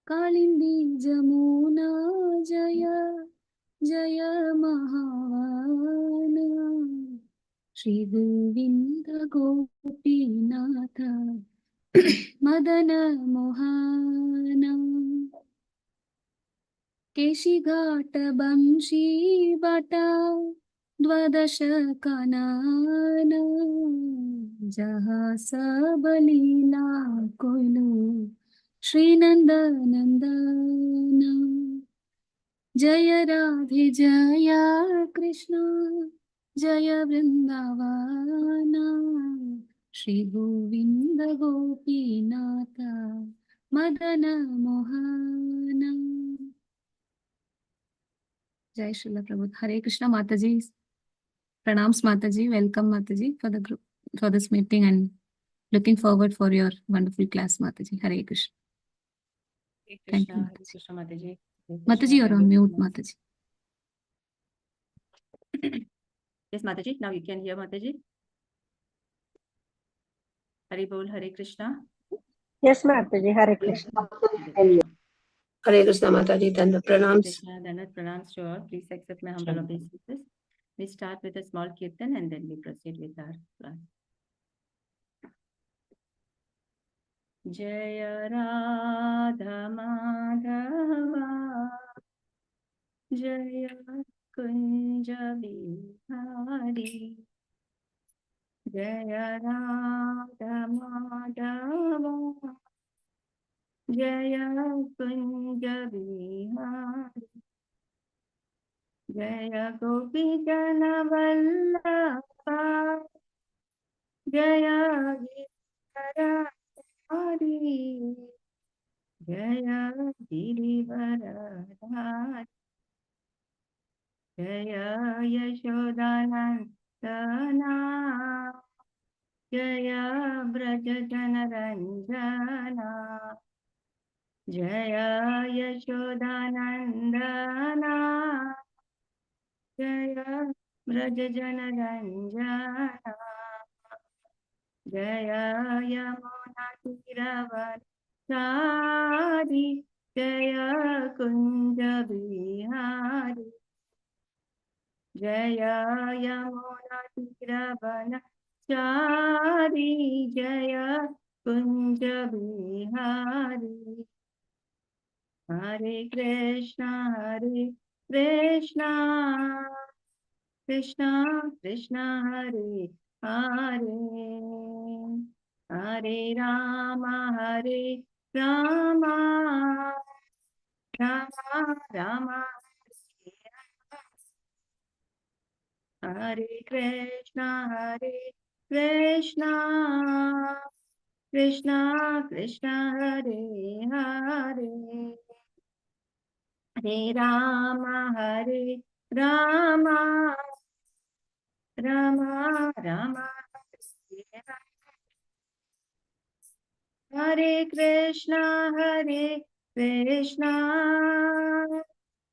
कालिंदी जमुना जय जय महावन श्री गोविंद गोपीनाथ मदन मोहन केशी घाट बंशी बटा द्वादश कानन जहाँ सब लीला कोइलो श्री नंद नंदन जय राधे जय कृष्ण जय वृंदावन श्री गोविंद गोपीनाथ मदन मोहन। जय श्रीला प्रभु। हरे कृष्णा माता जी। Pranams Mataji, welcome Mataji for the group for this meeting and looking forward for your wonderful class Mataji. Hare Krishna. Thank you Hare Mataji. Krishna, Mataji. Mataji, you're on mute Mataji. Yes, Mataji. Now you can hear Mataji. Hare Bol, Hare Krishna. Yes, Mataji. Hare Krishna. Hare Krishna Mataji, then the pranams. Krishna, Danat pranams to all. Please accept my humble obeisances. We start with a small kirtan and then we proceed with our class. Jaya Radha Madhava Jaya Kunja Bihari Jaya Radha Madhava Jaya Kunja Bihari Jaya Gopi Jana Vallabha Jaya Gita Hari Jaya Girivaradhari Jaya Yashodanandana Jaya Brajajanaranjana Jaya Yashodanandana Jaya Brajajanaranjana Jaya Yamuna Tiravadari Jaya Kunja Bihari Jaya Yamuna Tiravadari Jaya Kunja Bihari Hare Krishna Krishna Krishna Krishna Hare Hare Hare Rama Rama Rama Hare Krishna Krishna Krishna Krishna Hare Hare Hare Rama Rama Rama Rama Hare Krishna Krishna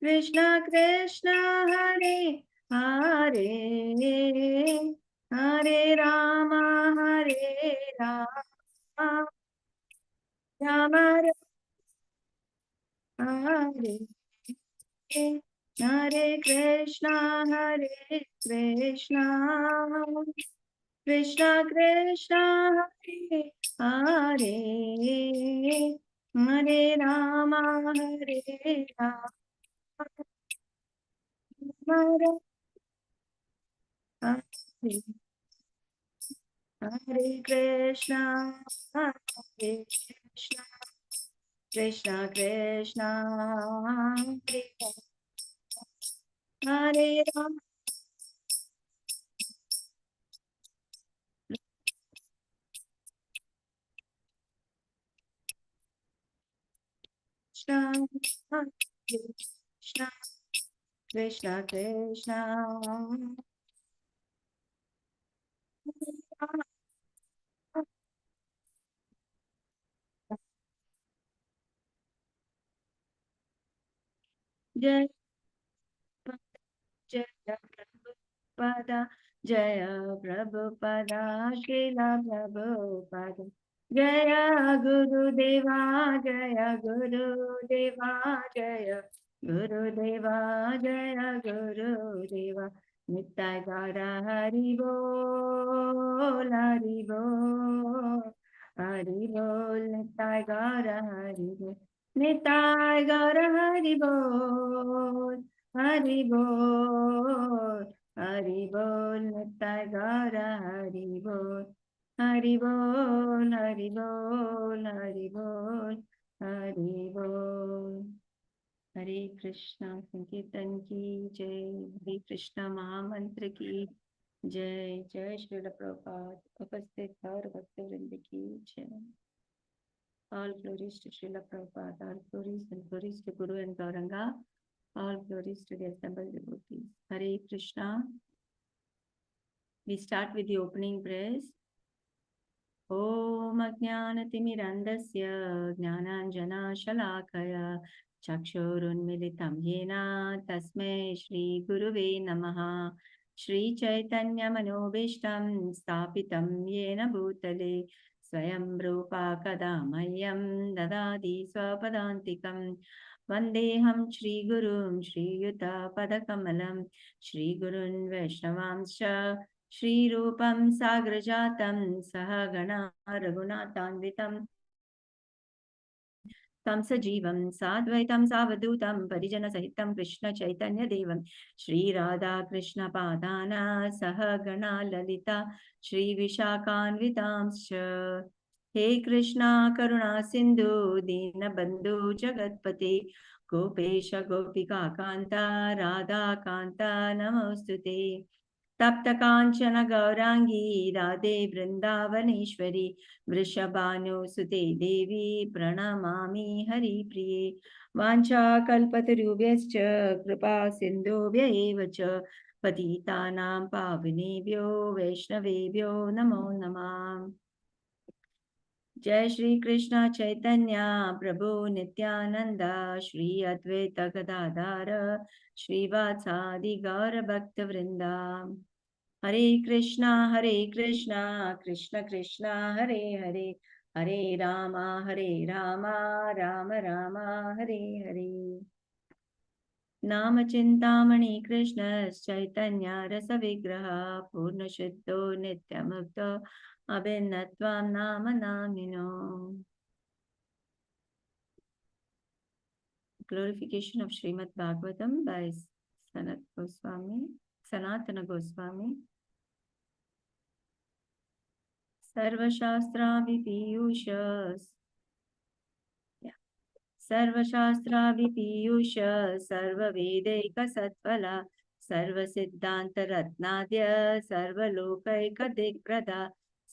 Krishna Krishna Hare Hare Hare Rama Rama Rama Hare Hare Krishna Krishna Krishna Krishna Hare Hare Hare Rama Rama Hare Hare Krishna Krishna Krishna Hare Rama Krishna Krishna Krishna Jai Jaya Prabhupada Jaya Prabhupada Srila Prabhupada जय गुरुदेवा जय गुरुदेवा जय गुरुदेवा जय गुरुदेवा नित्य गौर हरि बोल हरि बोल हरि बोल नित्य गौर हरि बोल नित्य गौर हरि बोल हरि बोल हरि बोल नित्य गौर हरि बोल हरि बोल हरि बोल हरि बोल हरि बोल। हरे कृष्णा संकीर्तन की जय, हरे कृष्णा महामंत्र की जय। जय श्रील प्रभुपाद। उपस्थित और भक्तवृंद की जय। All glories to Srila Prabhupada, all glories to Guru and Gauranga, all glories to the assembled devotees. Hare Krishna. We start with the opening prayers. ॐ अज्ञानतिमिरन्धस्य ज्ञानाञ्जनशलाकया चक्षुरुन्मिलितं येन तस्मै श्रीगुरुवे नमः। श्रीचैतन्यमनोभीष्टं स्थापितं येन भूतले स्वयं रूपा कदा मह्यं ददाति स्वपदान्तिकं। वन्देऽहं श्रीगुरुं श्रीयुतपदकमलं श्रीगुरुन् वैष्णवांश्च श्रीरूपं साग्रजातं सहगणा रघुनाथान्वितं तं सजीवं साद्वैतं सावधूतं परिजनसहितं कृष्णचैतन्यदेवं श्रीराधाकृष्णपादान सहगणा ललिता श्रीविशाखान्वितांश्च। हे कृष्णा करुणा सिन्धु दीनबन्धु जगत्पते गोपेश गोपिकान्ता राधाकान्ता नमोऽस्तुते। तप्त कांचन गौरांगी राधे वृंदावनेश्वरी वृषभानुसुते देवी प्रणमामि हरिप्रिये। वाञ्छाकल्पतरुभ्यश्च कृपा सिन्धुभ्य एव च पतितानां पावनेभ्यो वैष्णवेभ्यो नमो नमः। जय श्री कृष्ण चैतन्य प्रभु नित्यानंद श्री अद्वैत गदाधर श्रीवासादि गौर भक्त वृंदा। हरे कृष्णा कृष्ण कृष्णा हरे हरे हरे राम राम राम हरे हरे। नाम चिंतामणि कृष्ण चैतन्य रस विग्रह पूर्ण शुद्धो नित्यमुक्त अभिन्नत्वं नाम नामिनो। Glorification of Srimad Bhagavatam by Sanatana Goswami. सर्वशास्त्राभिपीयूष सर्वशास्त्राभिपीयूष सर्ववेदैकसत्फला सर्वसिद्धान्तरत्नाद्य सर्वलोकैकदिक्प्रदा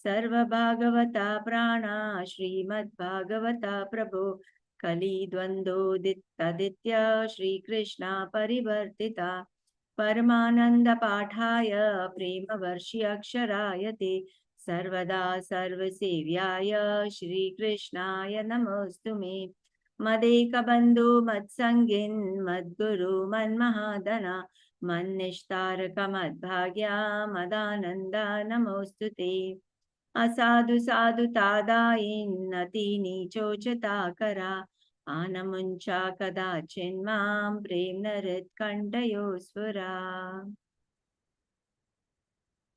सर्वभागवता प्राणा श्रीमद्भागवता प्रभो कलिद्वन्द्वोदित्य श्रीकृष्णा परिवर्तिता परमानन्दपाठाय प्रेमवर्षि अक्षराय ते सर्वदा सर्वसेव्याय श्रीकृष्णाय नमोऽस्तु मे। मदेकबन्धु मत्सङ्गिन् मद्गुरु मन्महादना मन्निष्ठारक मद्भाग्या मदानन्द नमोऽस्तु ते। असाधु साधु तादायिन् अति नीचोचताकरा आनमुञ्चा कदाचिन्मां प्रेम्ण हृत्कण्ठयो स्फुरा।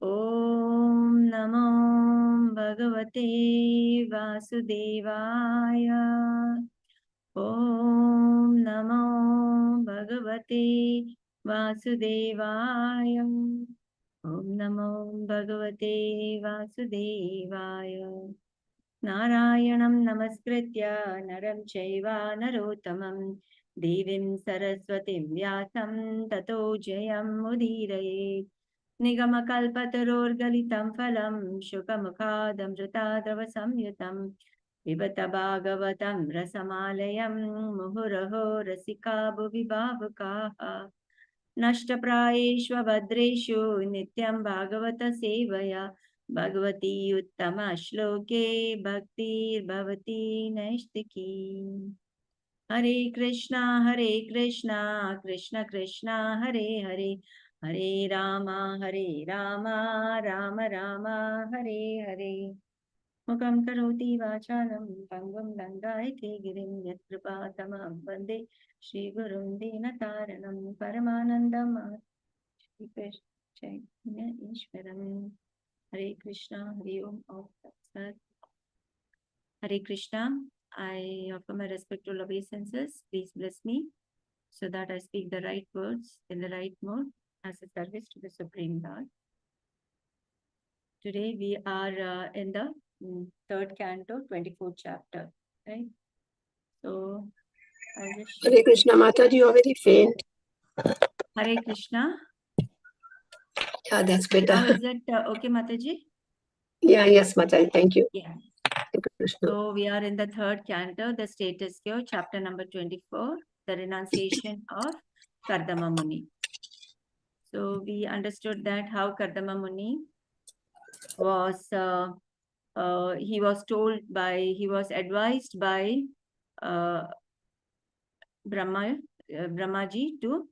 ॐ नमो भगवते वासुदेवाय। ॐ नमो भगवते वासुदेवाय। ॐ नमो भगवते वासुदेवाय। नारायणं नमस्कृत्य नरं चैव नरोत्तमं देवीं सरस्वतीं व्यासं ततो जयमुदीरयेत्। निगमकल्पतरोर्गलितं फलं शुकमुखादमृताद्रवसंयुतं पिबत भागवतं रसमालयं मुहुरहो रसिका भुवि भावुकाः। नष्टप्रायेषु भद्रेषु नित्यं भागवत सेवया भगवती उत्तम श्लोके भक्तिर्भवती नैष्टिकी। हरे कृष्णा कृष्ण कृष्णा हरे हरे हरे राम राम राम हरे हरे। मुखं करोति वाचालं पङ्गुं लङ्घयते गिरिं यत्कृपातमहं वन्दे श्रीगुरुं दीनतारणं परमानन्दं श्रीकृष्ण ईश्वरम् हरे कृष्णा हरि ओम all Tat. Hare Krishna. I offer my respectful obeisances. Please bless me so that I speak the right words in the right mode as a service to the Supreme Lord. Today we are in the third canto, 24th chapter, right? So I'll just share. Hare Krishna, Mataji, you are very faint. Hare Krishna. Yeah, that's Now better. is it okay, Mataji? Yeah, yes, Mataji, thank you. Yeah. Hare Krishna. So we are in the third canto, the status here, chapter number 24, the renunciation of Kardama Muni. So we understood that how Kardama Muni was, he was advised by Brahmaji to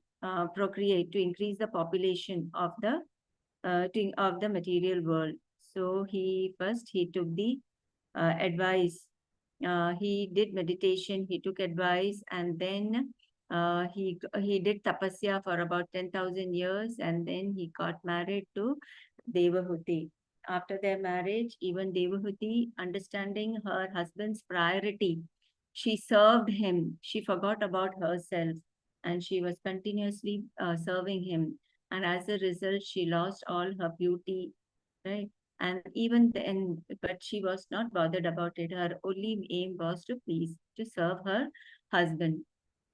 procreate, to increase the population of the material world. So he took the advice. He did meditation, he took advice, and then he did tapasya for about 10,000 years, and then he got married to Devahuti. After their marriage, even Devahuti, understanding her husband's priority, she served him. She forgot about herself, and she was continuously serving him. And as a result, she lost all her beauty, right? And even then, but she was not bothered about it. Her only aim was to please, to serve her husband.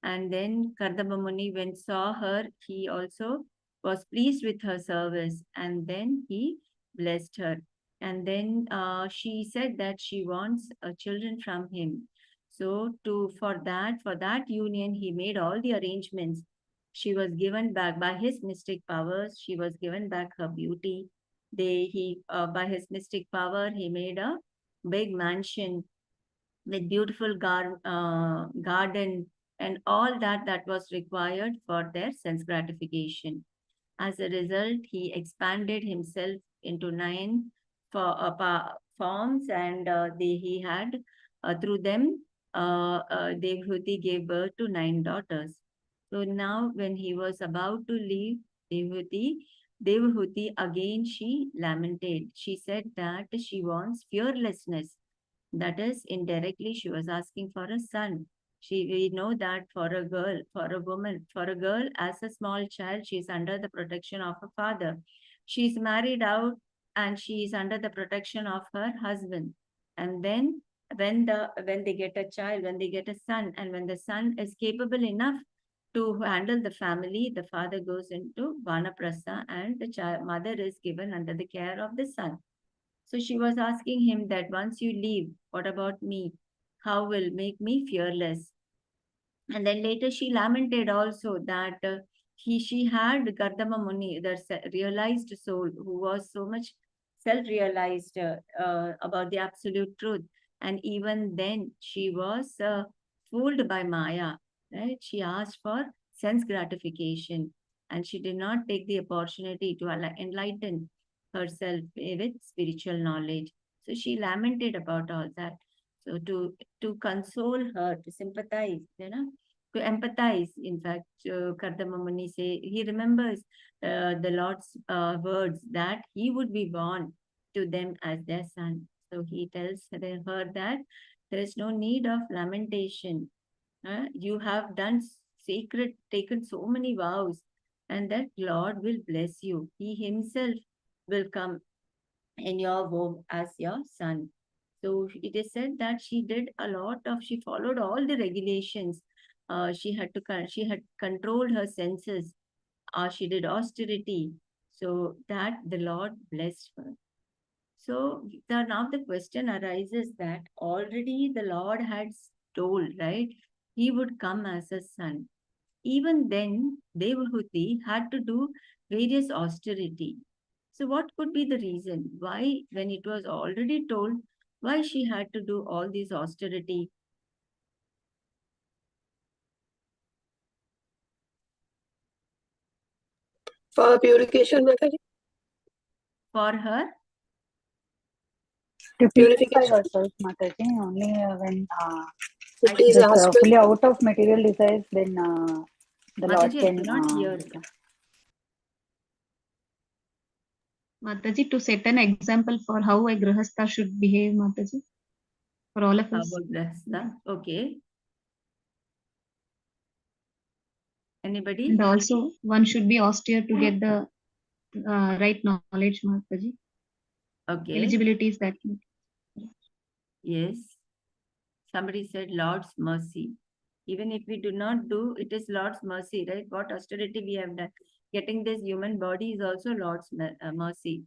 And then Kardama Muni, when saw her, he also was pleased with her service, and then he blessed her. And then she said that she wants children from him. So for that union, he made all the arrangements. She was given back by his mystic powers. She was given back her beauty. By his mystic power, he made a big mansion with beautiful garden and all that was required for their sense gratification. As a result, he expanded himself into 9 forms, and he had through them Devhuti gave birth to 9 daughters. So now, when he was about to leave Devhuti again she lamented. She said that she wants fearlessness. That is, indirectly, she was asking for a son. We know that for a girl, for a woman, for a girl as a small child, she is under the protection of her father. She is married out and she is under the protection of her husband. And then when they get a child, when they get a son, and when the son is capable enough to handle the family, the father goes into Vanaprastha and the mother is given under the care of the son. So she was asking him that once you leave, what about me? How will make me fearless? And then later she lamented also that she had Kardama Muni, the realized soul, who was so much self-realized about the absolute truth. And even then she was fooled by Maya, right? She asked for sense gratification and she did not take the opportunity to enlighten herself with spiritual knowledge. So she lamented about all that. So to console her, to sympathize, to empathize. In fact, Kardama Muni he remembers the Lord's words that he would be born to them as their son. So he tells her that there is no need of lamentation. You have done taken so many vows, and that Lord will bless you. He himself will come in your womb as your son. So it is said that she she followed all the regulations. She had controlled her senses. She did austerity, so that the Lord blessed her. So now the question arises that already the Lord had told, right? He would come as a son. Even then, Devahuti had to do various austerity. So what could be the reason? Why, when it was already told, why she had to do all these austerity? For purification, Mataji? For her To purify Purification. ourselves, Mataji, only when So please that ask her. fully out of material desires, then the Lord Mataji, I can. cannot hear. Mataji, to set an example for how a grihastha should behave, Mataji, for all of us. Grihastha. Okay. Anybody? And also, one should be austere to get the right knowledge, Mataji. Okay. Eligibility is that. Yes. Somebody said Lord's mercy. Even if we do not do, it is Lord's mercy, right? What austerity we have done. Getting this human body is also Lord's mercy.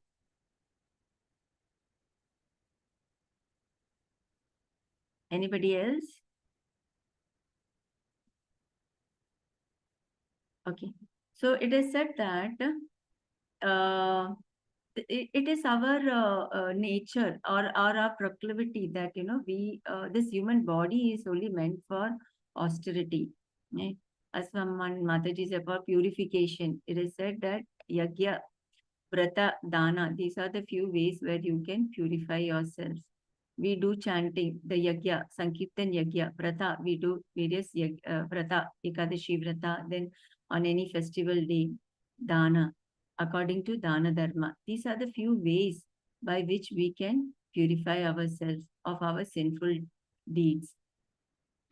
Anybody else? Okay. So it is said that it is our nature or our proclivity that, you know, we this human body is only meant for austerity. Right? As someone Mataji said about purification, it is said that yagya, vrata, dana, these are the few ways where you can purify yourself. We do chanting, the yagya, sankirtan yagya, vrata, we do various vrata, ekadashi vrata, then on any festival day, dana, according to dana dharma. These are the few ways by which we can purify ourselves of our sinful deeds.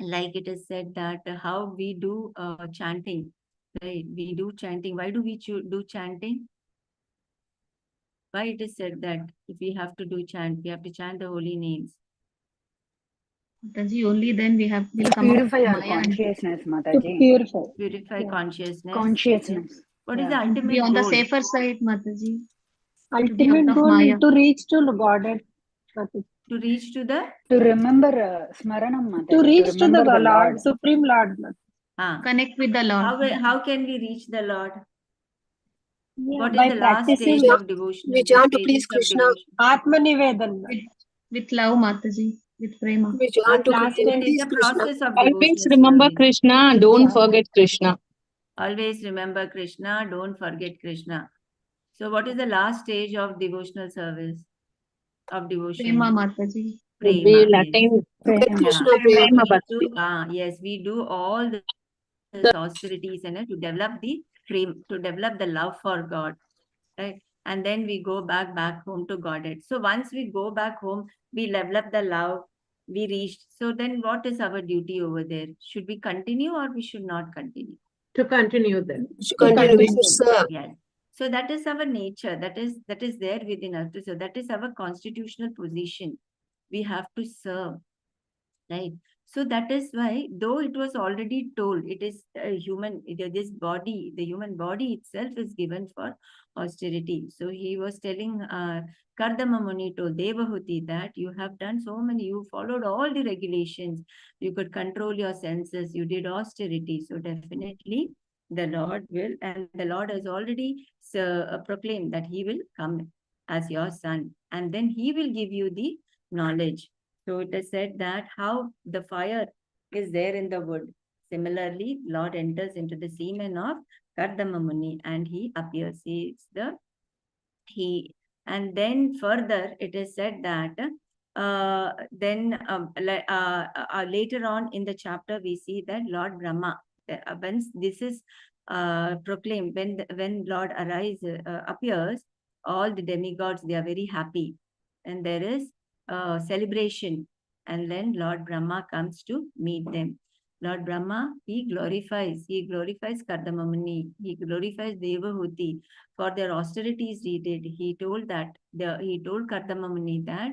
Like it is said that how we do chanting, right? We do chanting. Why do we do chanting? Why it is said that if we have to do chant, we have to chant the holy names. Mataji, only then we have will To come out of purify our Maya and consciousness, To Mataji. purify. Purify Yeah. consciousness. Consciousness. What is the Yeah. be ultimate on the goal? safer side, Mataji. To be Ultimate out of goal Maya. to reach to Godhead. Mataji. To reach to the To remember Smaranam, Mataji. To reach to the remember Lord, Supreme Lord. Mataji. Connect with the Lord. how can we reach the Lord? Yeah, What by is the last practicing stage of devotion? We The chant to stages please of Krishna. devotion. Atma Nivedan. With love, Mataji. With prema. We chant to last It is please a Krishna. process of Always devotional remember service. Krishna, don't Yeah. forget Krishna. Always remember Krishna, don't forget Krishna. So what is the last stage of devotional service? Of devotion? Prema, Mataji. We Prema, will yes. attain To get Yeah. Krishna prema. Prema We Bhakti. do, yes, we do all the austerities and to develop the frame, to develop the love for God, right? And then we go back home to Godhead. So once we go back home, we level up the love, we reached. So then what is our duty over there? Should we continue or we should not continue? To continue then. We should To continue. We continue. should serve. Yes. So that is our nature. That is there within us. So that is our constitutional position. We have to serve, right? So that is why, though it was already told, it is a human, this body, the human body itself is given for austerity. So he was telling Kardama Muni told Devahuti that you have done so many, you followed all the regulations, you could control your senses, you did austerity. So definitely the Lord will, and the Lord has already proclaimed that he will come as your son, and then he will give you the knowledge. So it is said that how the fire is there in the wood. Similarly, Lord enters into the semen of Kardama Muni and he appears. And then further it is said that later on in the chapter we see that Lord Brahma, once this is proclaimed, when Lord appears, all the demigods, they are very happy. And there is celebration, and then Lord Brahma comes to meet them. Lord Brahma, he glorifies Kardama Muni, he glorifies Devahuti for their austerities he did. He told Kardama Muni that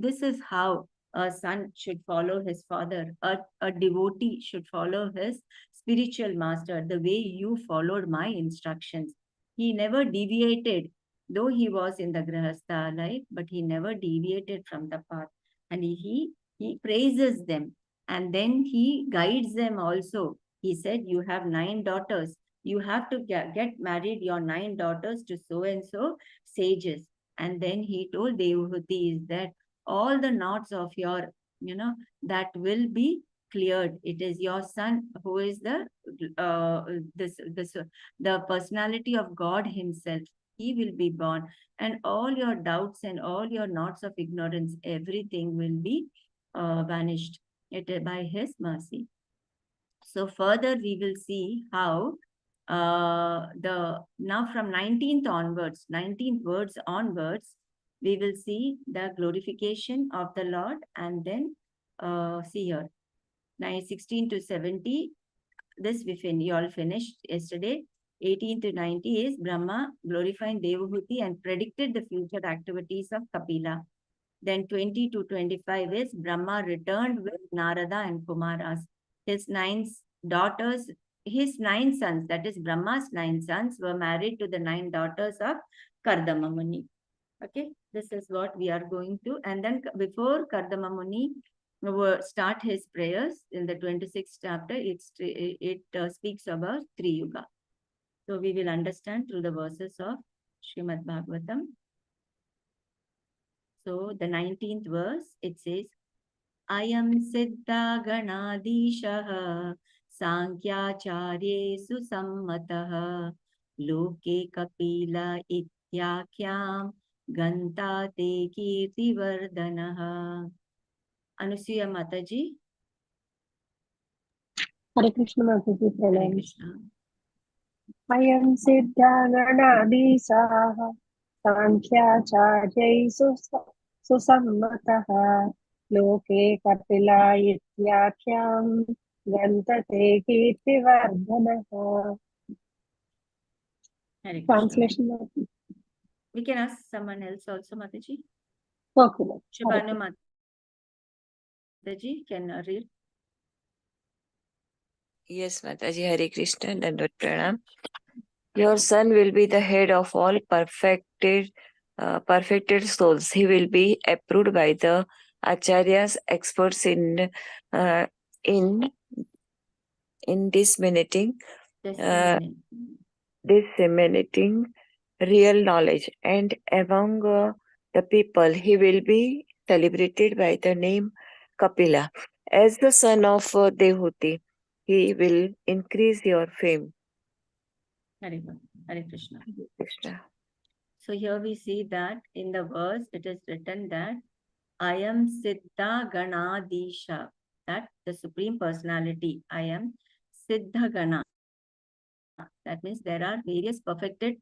this is how a son should follow his father, a devotee should follow his spiritual master, the way you followed my instructions. He never deviated. Though he was in the Grihastha life, but he never deviated from the path. And he praises them. And then he guides them also. He said, you have 9 daughters. You have to get married your 9 daughters to so-and-so sages. And then he told Devahuti that all the knots of your, that will be cleared. It is your son who is the personality of God himself. he will be born, and all your doubts and all your knots of ignorance, everything will be vanished by his mercy. So further we will see how now from 19th words onwards, we will see the glorification of the Lord, and then see here, 16 to 70, this you all finished yesterday. 18 to 90 is Brahma glorifying Devahuti and predicted the future activities of Kapila. Then 20 to 25 is Brahma returned with Narada and Kumaras. His 9 daughters, his 9 sons, that is Brahma's 9 sons, were married to the 9 daughters of Kardama Muni. Okay, this is what we are going to. And then before Kardama Muni start his prayers in the 26th chapter, it speaks about Tri Yuga. So we will understand through the verses of Srimad Bhagavatam. So the 19th verse, it says, Ayam Siddha Ganadishaha Sankhyacaryesu Sammataha Loke Kapila Ityakyam Ganta Te Kirti Vardanaha. Anusuya Mataji. Hare Krishna Mataji. Hare Pranam. Krishna. Ayam Siddha Ganadishaha Sankhyacarya Susammataha Loke Kapila Ityakhyam Gantate Kirti Vardhanaha. Hare Krishna. Translation. Mataji. We can ask someone else also, Mataji. Okay. Shubhanu Mataji can read. Yes, Mataji. Hare Krishna, Dandvat Pranam. Your son will be the head of all perfected souls. He will be approved by the acharyas, experts in disseminating real knowledge, and among the people he will be celebrated by the name Kapila. As the son of Devahuti, he will increase your fame. Hare Krishna. Krishna. So here we see that in the verse it is written that I am Siddha Ganadisha, that the Supreme Personality, I am Siddha Gana. That means there are various perfected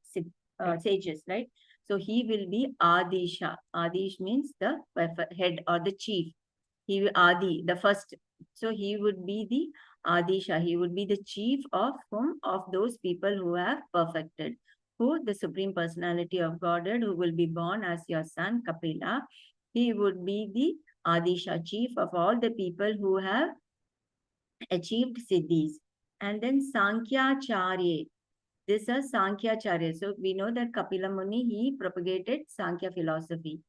sages, right? So he will be Adisha. Adish means the head or the chief. He will Adi, the first. So he would be the Adisha. He would be the chief of whom? Of those people who have perfected. Who? The Supreme Personality of Godhead, who will be born as your son, Kapila. He would be the Adisha, chief of all the people who have achieved siddhis. And then Sankhya-charya. This is Sankhya-charya. So we know that Kapila Muni, he propagated Sankhya philosophy.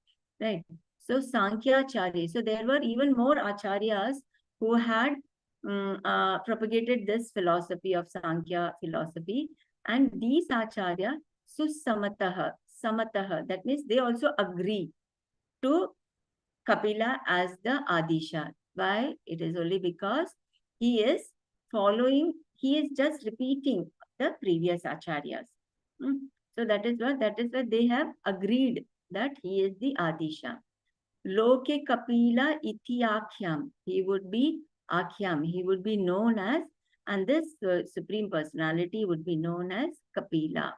Right? So Sankhya-charya. So there were even more acharyas who had propagated this philosophy of Sankhya philosophy. And these acharya, Susamataha, Samataha, that means they also agree to Kapila as the Adisha. Why? It is only because he is following, he is just repeating the previous acharyas. So that is what they have agreed that he is the Adisha. Loke Kapila iti Akhyam. He would be Akhyam. He would be known as, and this Supreme Personality would be known as Kapila.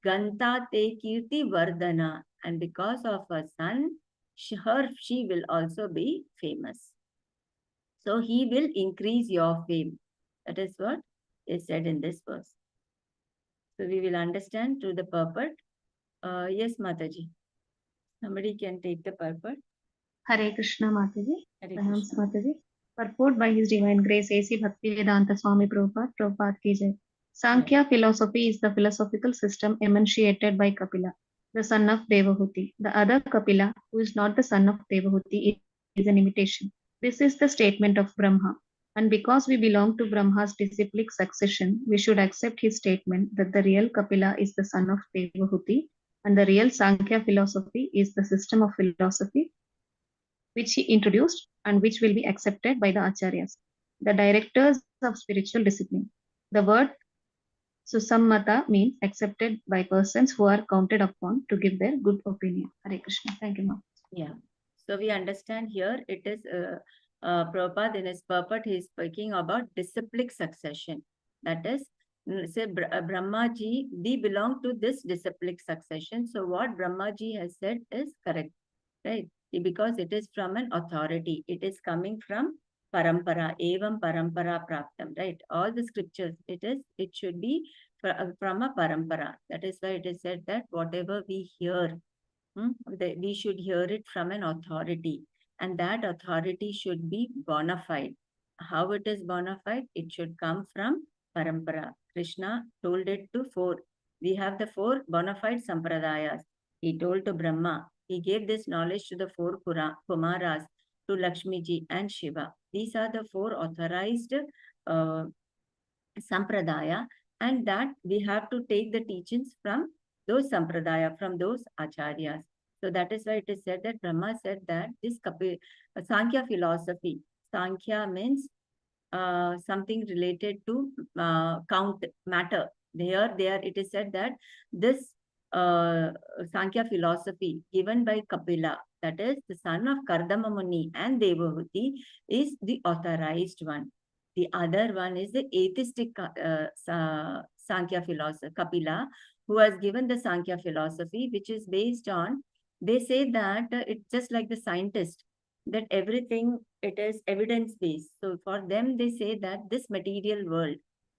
Ganta te Kirti Vardhana. And because of her son, she will also be famous. So he will increase your fame. That is what is said in this verse. So we will understand through the purport. Yes, Mataji. Somebody can take the purport. Hare Krishna Mataji. Hare Pranams Krishna. Mataji. Purport by His Divine Grace A.C. Bhaktivedanta Swami Prabhupada ki jai. Sankhya philosophy is the philosophical system enunciated by Kapila, the son of Devahuti. The other Kapila, who is not the son of Devahuti, is an imitation. This is the statement of Brahma. And because we belong to Brahma's disciplic succession, we should accept his statement that the real Kapila is the son of Devahuti, and the real Sankhya philosophy is the system of philosophy which he introduced and which will be accepted by the acharyas, the directors of spiritual discipline. The word So sammata means accepted by persons who are counted upon to give their good opinion. Hare Krishna. Thank you, ma'am. Yeah. So we understand here it is Prabhupada in his purport, he is speaking about disciplic succession. That is, say Brahmaji, we belong to this disciplic succession. So what Brahmaji has said is correct, right? Because it is from an authority. It is coming from parampara, evam parampara praptam, right? All the scriptures, it should be from a parampara. That is why it is said that whatever we hear, we should hear it from an authority, and that authority should be bona fide. How it is bona fide? It should come from parampara. Krishna told it to four. We have the four bona fide sampradayas. He told to Brahma. He gave this knowledge to the four Kumaras, to Lakshmiji and Shiva. These are the four authorized uh, sampradaya, and that we have to take the teachings from those sampradaya, from those acharyas. So that is why it is said that Brahma said that this Sankhya philosophy, Sankhya means something related to count matter. There it is said that this Sankhya philosophy given by Kapila, that is the son of Kardama Muni and Devahuti, is the authorized one. The other one is the atheistic Sankhya philosopher, Kapila, who has given the Sankhya philosophy, which is based on, they say that it's just like the scientist, that everything, it is evidence based. So for them, they say that this material world,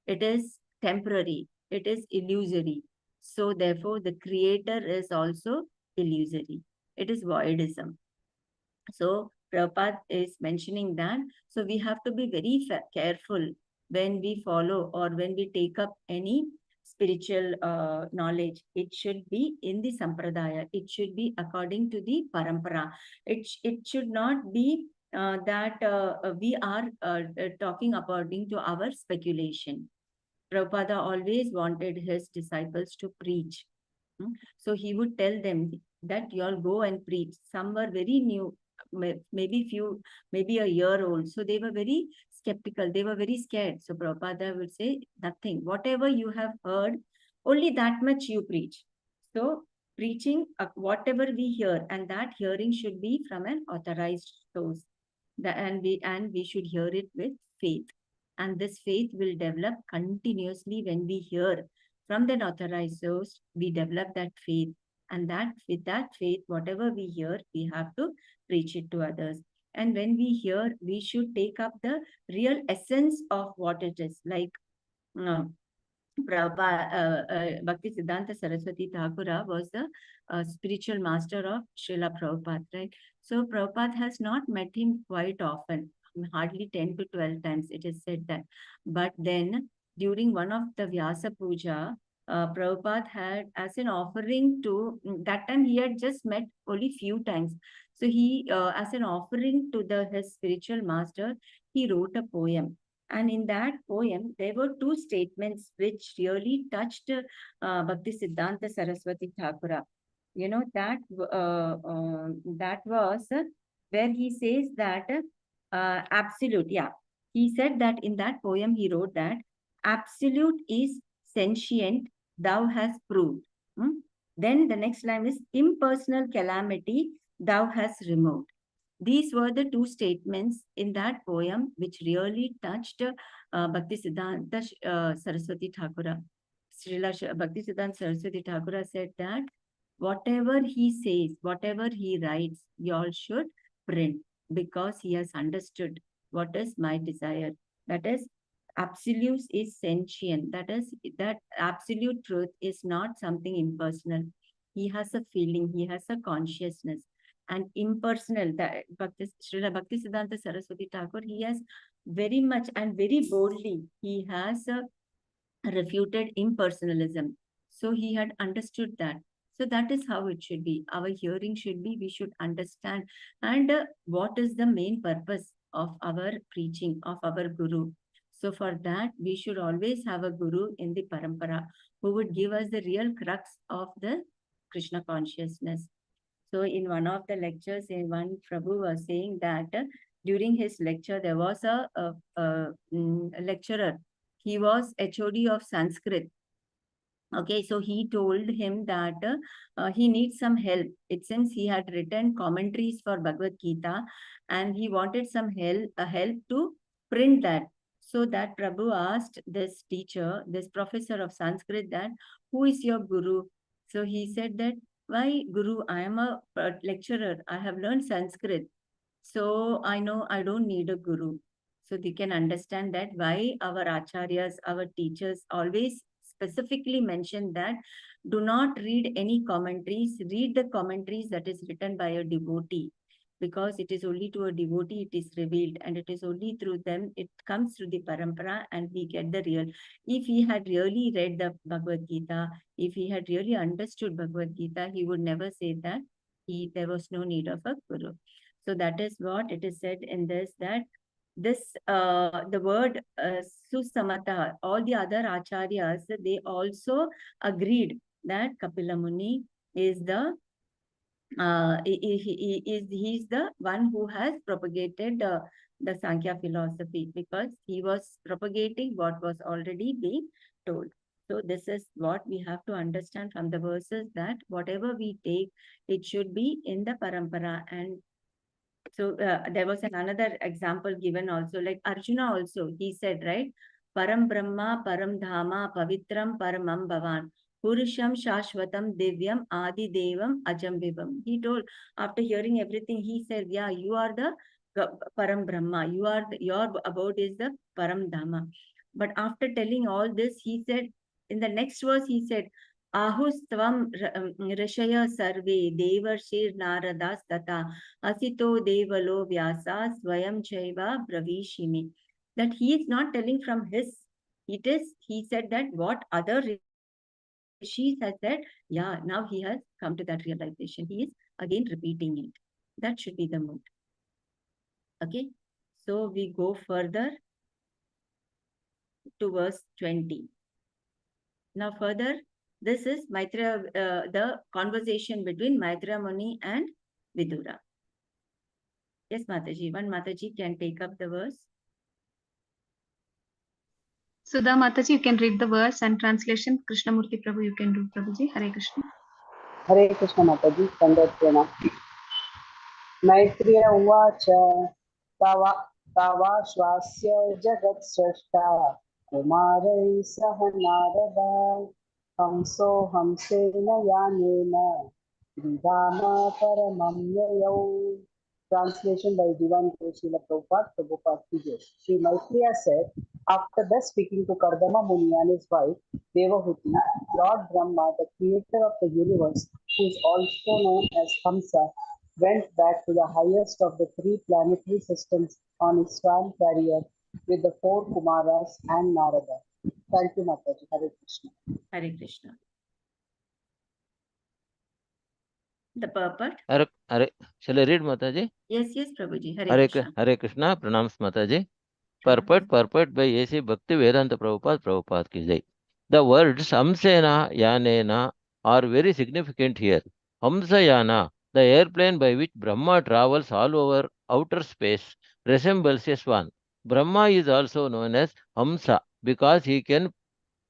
it is temporary, it is illusory. So therefore, the creator is also illusory. It is voidism. So Prabhupada is mentioning that. So we have to be very careful when we follow or when we take up any spiritual knowledge. It should be in the sampradaya. It should be according to the parampara. It should not be that we are talking according to our speculation. Prabhupada always wanted his disciples to preach. So he would tell them that you all go and preach. Some were very new, maybe a year old. So they were very skeptical. They were very scared. So Prabhupada would say, nothing. Whatever you have heard, only that much you preach. So preaching, whatever we hear, and that hearing should be from an authorized source. And we should hear it with faith. And this faith will develop continuously when we hear from that authorized source. We develop that faith, and that with that faith, whatever we hear, we have to preach it to others. And when we hear, we should take up the real essence of what it is. Like Prabhupada, Bhakti Siddhanta Saraswati Thakura was the spiritual master of Srila Prabhupada, right? So Prabhupada has not met him quite often, hardly 10 to 12 times, it is said that. But then during one of the Vyasa Puja, Prabhupada had, as an offering to, that time he had just met only few times. So he, as an offering to his spiritual master, he wrote a poem. And in that poem, there were two statements which really touched Bhakti Siddhanta Saraswati Thakura. You know, that was where he says that absolute, yeah. He said that in that poem, he wrote that absolute is sentient, thou hast proved. Then the next line is impersonal calamity, thou hast removed. These were the two statements in that poem which really touched Bhakti Siddhanta Saraswati Thakura. Srila Bhakti Siddhanta Saraswati Thakura said that whatever he says, whatever he writes, you all should print, because he has understood what is my desire. That is, absolute is sentient. That is, that absolute truth is not something impersonal. He has a feeling, he has a consciousness. And impersonal, that Srila Bhakti Siddhanta Saraswati Thakur, he has very much and very boldly, he has refuted impersonalism. So he had understood that. So that is how it should be. Our hearing should be, we should understand. And what is the main purpose of our preaching, of our guru? So for that, we should always have a guru in the parampara who would give us the real crux of the Krishna consciousness. So in one of the lectures, one Prabhu was saying that during his lecture, there was a lecturer. He was HOD of Sanskrit. Okay, so he told him that he needs some help. It seems he had written commentaries for Bhagavad Gita and he wanted some help to print that. So that Prabhu asked this teacher, this professor of Sanskrit, that who is your guru? So he said that, why guru? I am a lecturer. I have learned Sanskrit. So I know I don't need a guru. So they can understand that why our acharyas, our teachers always specifically mention that do not read any commentaries, read the commentaries that is written by a devotee, because it is only to a devotee it is revealed, and it is only through them it comes through the parampara and we get the real. If he had really read the Bhagavad Gita, if he had really understood Bhagavad Gita, he would never say that there was no need of a guru. So that is what it is said in this, that the word Susamata, all the other acharyas, they also agreed that Kapila Muni is he's the one who has propagated the Sankhya philosophy, because he was propagating what was already being told. So this is what we have to understand from the verses, that whatever we take, it should be in the parampara. And so there was another example given also, like Arjuna also, he said, right? Param Brahma, Param Dhama, Pavitram, Paramam Bhavan, Purusham, Shashvatam, Divyam, Adi Devam, Ajam Vibham. He told, after hearing everything, he said, yeah, you are the Param Brahma, your abode is the Param Dhama. But after telling all this, he said, in the next verse, he said, Ahustvam Rishaya Sarve, Devarshir Naradas Tata, Asito Devalo Vyasa Swayam Chaiva Bravishimi. That he is not telling from his, he said that what other rishis has said, yeah, now he has come to that realization. He is again repeating it. That should be the mood. Okay, so we go further to verse 20. Now further, this is Maitreya, the conversation between Maitreya Muni and Vidura. Yes, Mataji. One Mataji can take up the verse. Sudha Mataji, you can read the verse and translation. Krishnamurti Prabhu, you can do, Prabhuji. Hare Krishna. Hare Krishna Mataji, Pandratena. Maitreya Uvacha Tavashvasya Jagat Srashta Kumarai Saha Narada Hamso Hamsena Yanena Vidama Paramamyayau. Translation by Divine Srila Prabhupada, Prabhupada Ki. Sri Maitreya said, after thus speaking to Kardama Muni and his wife, Devahuti, Lord Brahma, the creator of the universe, who is also known as Hamsa, went back to the highest of the three planetary systems on his swan chariot with the four Kumaras and Narada. Thank you, Mataji. Hare Krishna. Hare Krishna. The purport. Shall I read, Mataji? Yes, Prabhuji. Hare Krishna. Hare Krishna. Pranams, Mataji. Purport by A.C. Bhakti Vedanta Prabhupada ki jai. The words Hamsena Yanena are very significant here. Hamsayana, the airplane by which Brahma travels all over outer space, resembles a swan. Brahma is also known as Hamsa because he can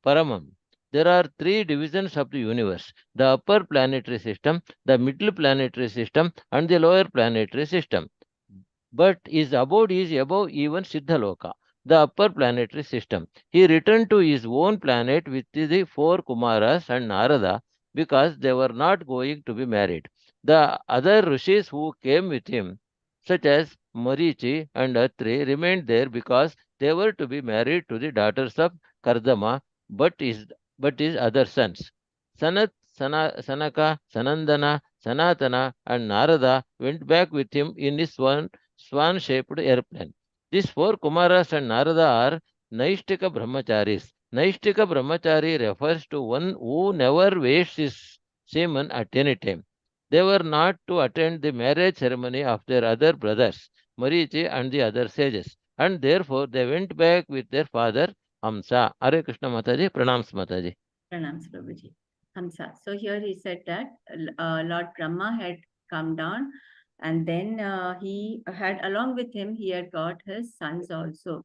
Paramam. There are three divisions of the universe: the upper planetary system, the middle planetary system, and the lower planetary system. But his abode is above even Siddhaloka, the upper planetary system. He returned to his own planet with the four Kumaras and Narada because they were not going to be married. The other rishis who came with him, such as Marichi and Atri, remained there because they were to be married to the daughters of Kardama, but his other sons. Sanaka, Sanandana, Sanatana, and Narada went back with him in his swan-shaped airplane. These four Kumaras and Narada are Naishtika Brahmacharis. Naishtika Brahmachari refers to one who never wastes his semen at any time. They were not to attend the marriage ceremony of their other brothers, Marichi and the other sages, and therefore they went back with their father Hamsa. Hare Krishna Mataji, Pranams Mataji. Pranams Prabhuji. Hamsa. So here he said that Lord Brahma had come down, and then he had, along with him, he had got his sons also.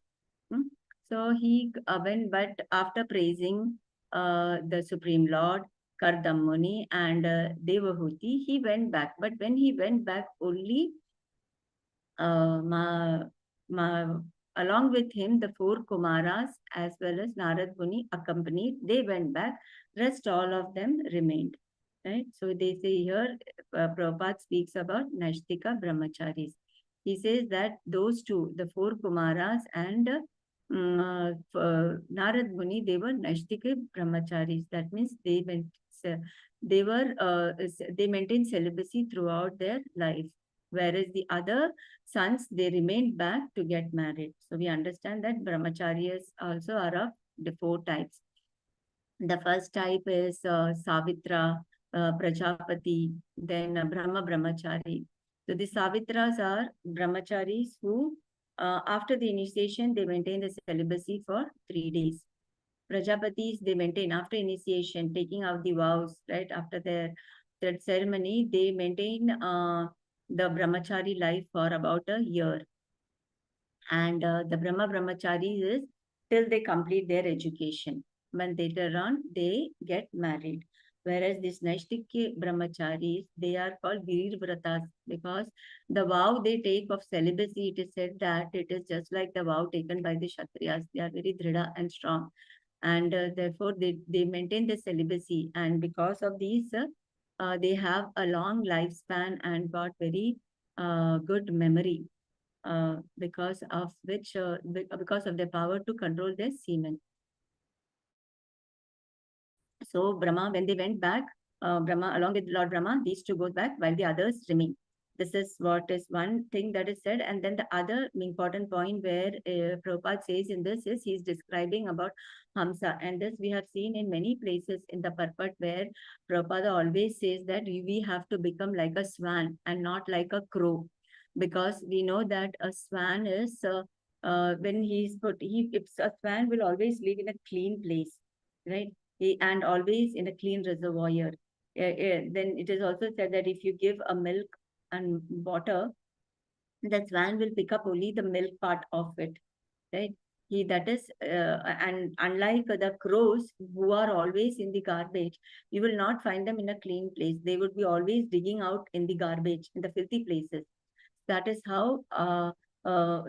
So he went, but after praising the Supreme Lord, Kardam Muni, and Devahuti, he went back. But when he went back, only along with him, the 4 Kumaras as well as Narad Muni accompanied. They went back. Rest all of them remained. Right? So they say here, Prabhupada speaks about Nashtika Brahmacharis. He says that those two, the 4 Kumaras and Narad Muni, they were Nashtika Brahmacharis. That means they maintained celibacy throughout their life. Whereas the other sons, they remained back to get married. So we understand that brahmacharyas also are of the 4 types. The first type is Savitra, Prajapati, then Brahma Brahmachari. So the Savitras are brahmacharis who, after the initiation, they maintain the celibacy for 3 days. Prajapatis, they maintain after initiation, taking out the vows, right? After that ceremony, they maintain the brahmachari life for about a year. And the Brahma Brahmachari is till they complete their education. When later on, they get married. Whereas these Naishtikya Brahmacharis, they are called Virir Vratas because the vow they take of celibacy, it is said that it is just like the vow taken by the Kshatriyas. They are very dhrida and strong. And therefore, they maintain the celibacy. And because of these, they have a long lifespan and got very good memory. Because of their power to control their semen. So Brahma, when they went back, Brahma along with Lord Brahma, these 2 go back while the others remain. This is what is one thing that is said. And then the other important point where Prabhupada says in this is he's describing about Hamsa. And this we have seen in many places in the purport where Prabhupada always says that we have to become like a swan and not like a crow. Because we know that a swan is, when a swan will always live in a clean place, right? And always in a clean reservoir. Then it is also said that if you give a milk and water, the swan will pick up only the milk part of it, right? And unlike the crows who are always in the garbage, you will not find them in a clean place. They would be always digging out in the garbage, in the filthy places. That is how,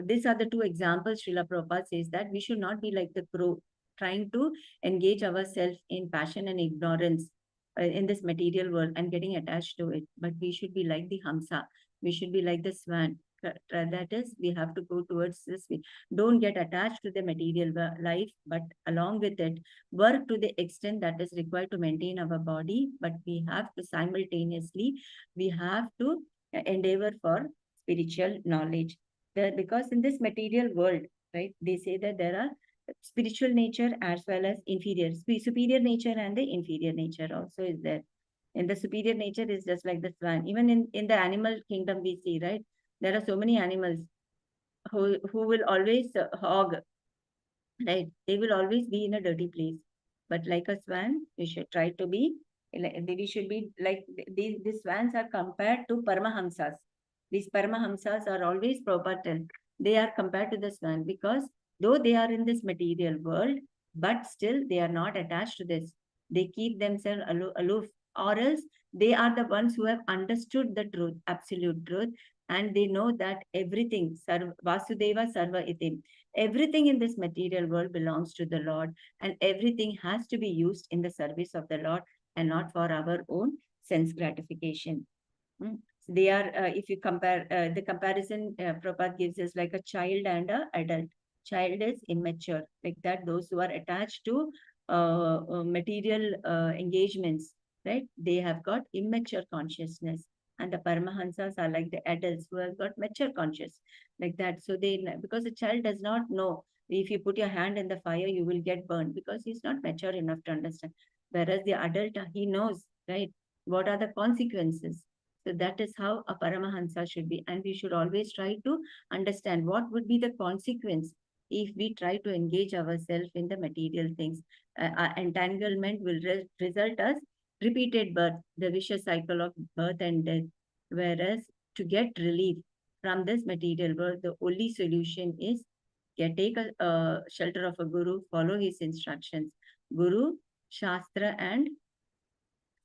these are the 2 examples Srila Prabhupada says that we should not be like the crow, trying to engage ourselves in passion and ignorance in this material world and getting attached to it. But we should be like the Hamsa. We should be like the swan. That is, we have to go towards this. Don't get attached to the material life, but along with it, work to the extent that is required to maintain our body. But we have to simultaneously, we have to endeavor for spiritual knowledge. Because in this material world, right, they say that there are spiritual nature as well as superior nature, and the inferior nature also is there. And the superior nature is just like the swan. Even in the animal kingdom, we see, right, there are so many animals who will always hog, right? They will always be in a dirty place. But like a swan, we should try to be, we should be like, these swans are compared to Paramahamsas. These Paramahamsas are always propertal. They are compared to the swan because though they are in this material world, but still they are not attached to this. They keep themselves aloof, or else they are the ones who have understood the truth, absolute truth, and they know that everything, Vasudeva Sarva Itim, everything in this material world belongs to the Lord, and everything has to be used in the service of the Lord and not for our own sense gratification. So they are, if you compare, the comparison Prabhupada gives is like a child and an adult. Child is immature, like that. Those who are attached to material engagements, right? They have got immature consciousness. And the Paramahansas are like the adults who have got mature conscious, like that. So because the child does not know, if you put your hand in the fire, you will get burned, because he's not mature enough to understand. Whereas the adult, he knows, right, what are the consequences. So that is how a Paramahansa should be. And we should always try to understand what would be the consequence if we try to engage ourselves in the material things. Our entanglement will result as repeated birth, the vicious cycle of birth and death. Whereas to get relief from this material world, the only solution is take a shelter of a guru, follow his instructions. Guru Shastra and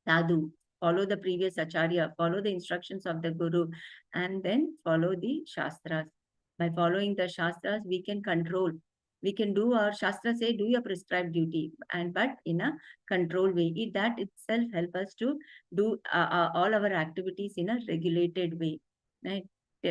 sadhu. Follow the previous acharya, follow the instructions of the guru, and then follow the shastras. By following the shastras, we can control. We can do our shastras say do your prescribed duty, but in a controlled way. That itself help us to do all our activities in a regulated way. Right?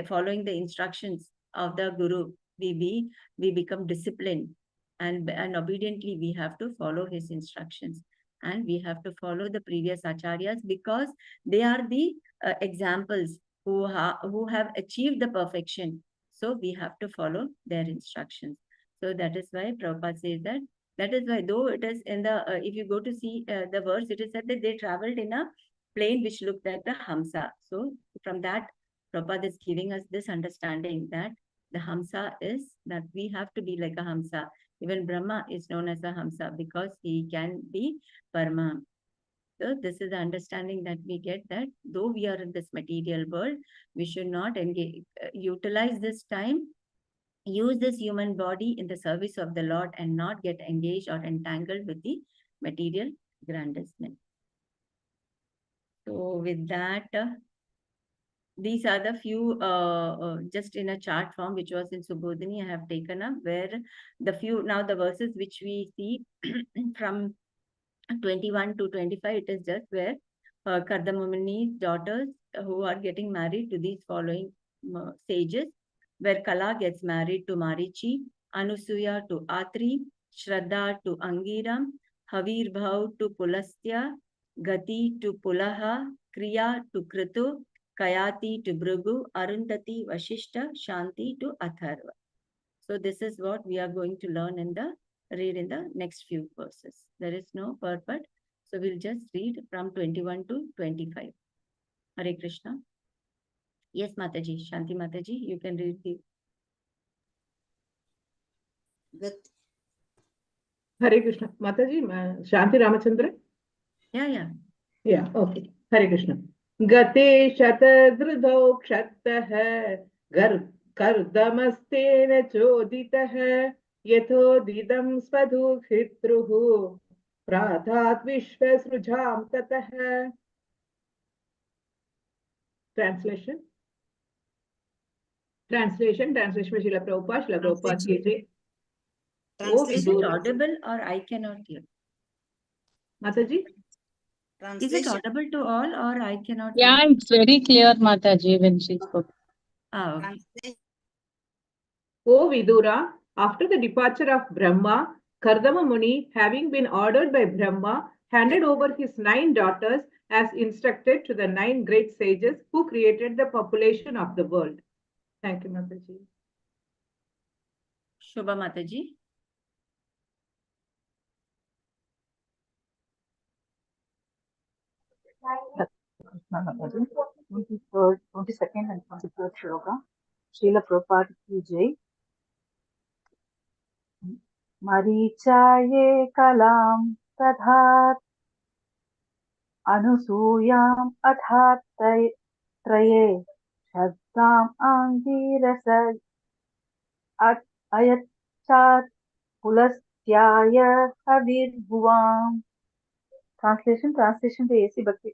Following the instructions of the guru, we become disciplined, and obediently we have to follow his instructions. And we have to follow the previous acharyas because they are the examples who have achieved the perfection. So we have to follow their instructions. So that is why Prabhupada says that. That is why, though it is in the, if you go to see the verse, it is said that they traveled in a plane which looked like the Hamsa. So from that, Prabhupada is giving us this understanding that the Hamsa is that we have to be like a Hamsa. Even Brahma is known as a Hamsa because he can be Parama. So this is the understanding that we get, that though we are in this material world, we should not utilize this time, use this human body in the service of the Lord and not get engaged or entangled with the material grandizement. So with that, these are the few, just in a chart form, which was in Subodhini, I have taken up, where the few, now the verses which we see from 21 to 25, it is just where Kardamamani's daughters who are getting married to these following sages, where Kala gets married to Marichi, Anusuya to Atri, Shraddha to Angiram, Havirbhav to Pulastya, Gati to Pulaha, Kriya to Kritu, Kayati to Bhrigu, Arundhati, Vashishta, Shanti to Atharva. So this is what we are going to learn read in the next few verses. There is no purport. So we'll just read from 21 to 25. Hare Krishna. Yes, Mataji, Shanti Mataji, you can read the. Hare Krishna. Mataji, Shanti Ramachandra? Yeah. Yeah, okay. Hare Krishna. Gate shatadridau kshattah kardamastena choditah yathodidam svadhu khitruhu pradhat vishvasrujam tatah. Translation by Srila Prabhupada ki jai. Is it audible or I cannot hear? Mataji? Is it audible to all or I cannot Yeah, hear? it's very clear, Mataji, when she spoke. Okay. O Vidura, after the departure of Brahma, Kardama Muni, having been ordered by Brahma, handed over his 9 daughters as instructed to the 9 great sages who created the population of the world. Thank you, Mataji. Shobha Mataji. Mataji, 22nd and 23rd shloka. Srila Prabhupada ki jai. Marichaye kalam tadhat anusuyam adhat traye shraddham angirasa ayachat pulastyaya havirbhuvam. Translation to AC Bhakti.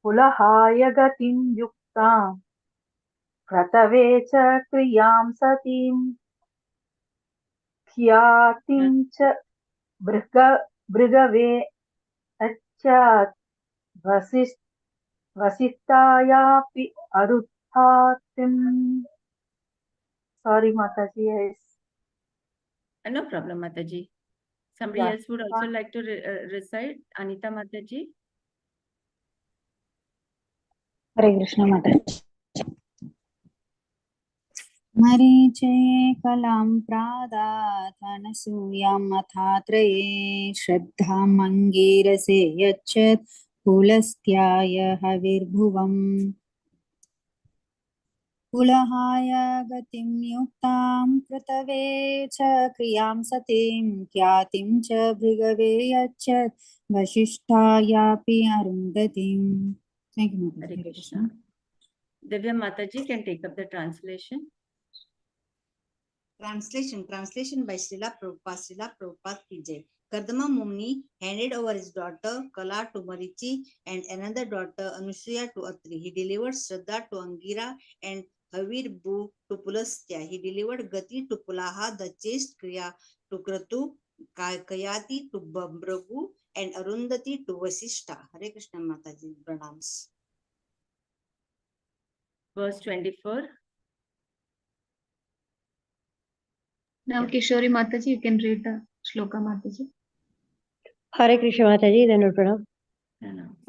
Pulahaya gatim yuktam pratave cha kriyam satim khyatim cha brigave achat vasishtayapi aruthatim. Sorry, Mataji. Yes. No problem, Mataji. Somebody else would also like to recite. Anita Mataji. Hare Krishna Mataji. Marichaye kalam pradat anasuyam athatraye shraddham angirase yachat pulastyaya havirbhuvam pulahaya gatim yuktam pratave cha kriyam satim kyatim cha brigave yachat vasishtayapi arundatim. Thank you, Mataji. Hare Krishna. Divya Mataji can take up the translation. Translation by Srila Prabhupada ki Jai. Kardama Muni handed over his daughter Kala to Marichi and another daughter Anusuya to Atri. He delivered Shraddha to Angira and Havir Bu to Pulastya. He delivered Gati to Pulaha, the chaste Kriya to Kratu, Kayati to Bambragu, and Arundhati to Vasishta. Hare Krishna Mataji, pranams. Verse 24. Now, Kishori Mataji, you can read the shloka, Mataji. Hare Krishna Mataji, then Pranam.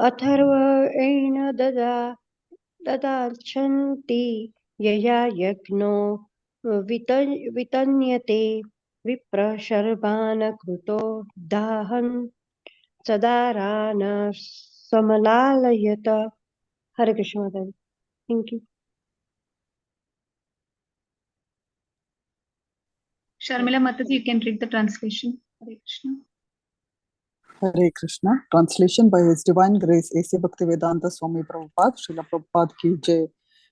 Atharva dadachanti yaya yagno vitanyate vipra sharvana kruto dahan sadarana samalalayata. Hare Krishna Mataji. Thank you. Sharmila Mataji, you can read the translation. Hare Krishna. Hare Krishna. Translation by His Divine Grace A.C. Bhaktivedanta Swami Prabhupada, Srila Prabhupada ki Jai.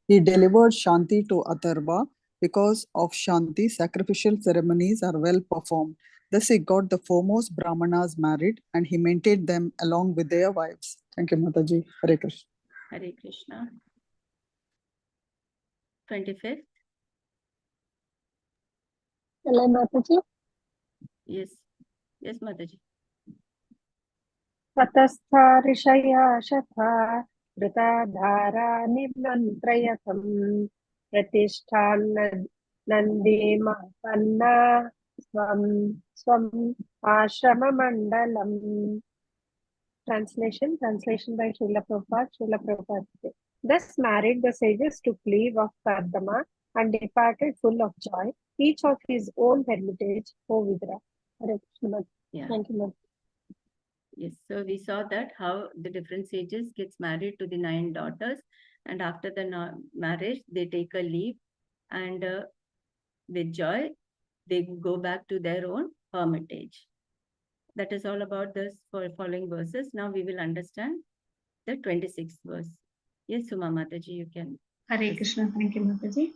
He delivered Shanti to Atharva. Because of Shanti, sacrificial ceremonies are well performed. Thus he got the foremost Brahmanas married and he maintained them along with their wives. Thank you, Mataji. Hare Krishna. Hare Krishna. 25th. Hello, Mataji. Yes. Yes, Mataji. Tatastha rishaya shatha vrita dhara nimantrayakam pratishthan nandi mapanna swam ashrama mandalam. Translation by Srila Prabhupada. Thus married, the sages took leave of Kardama and departed full of joy, each of his own hermitage, O Vidra. Hare Krishna. Yeah. Thank you, Mataji. Yes, so we saw that how the different sages gets married to the 9 daughters, and after the marriage they take a leave, and with joy they go back to their own hermitage. That is all about this for following verses. Now we will understand the 26th verse. Yes, Suma Mataji, you can. Hare Krishna. Thank you, Mataji.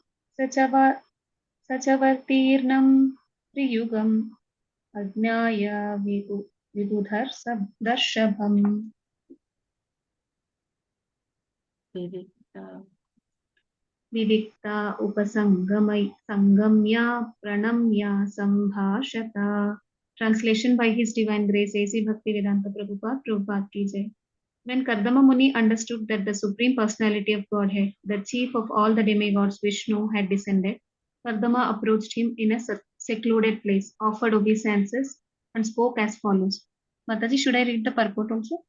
Sachavartirnam Priyugam Ajnaya Vibudhar Darshabham. Vivikta Sangamya Pranamya Sambhashata. Translation by His Divine Grace A.C. Bhaktivedanta Prabhupada ki Jai. When Kardama Muni understood that the Supreme Personality of Godhead, the chief of all the demigods Vishnu, had descended, Kardama approached him in a secluded place, offered obeisances, and spoke as follows. Mataji, should I read the purport also?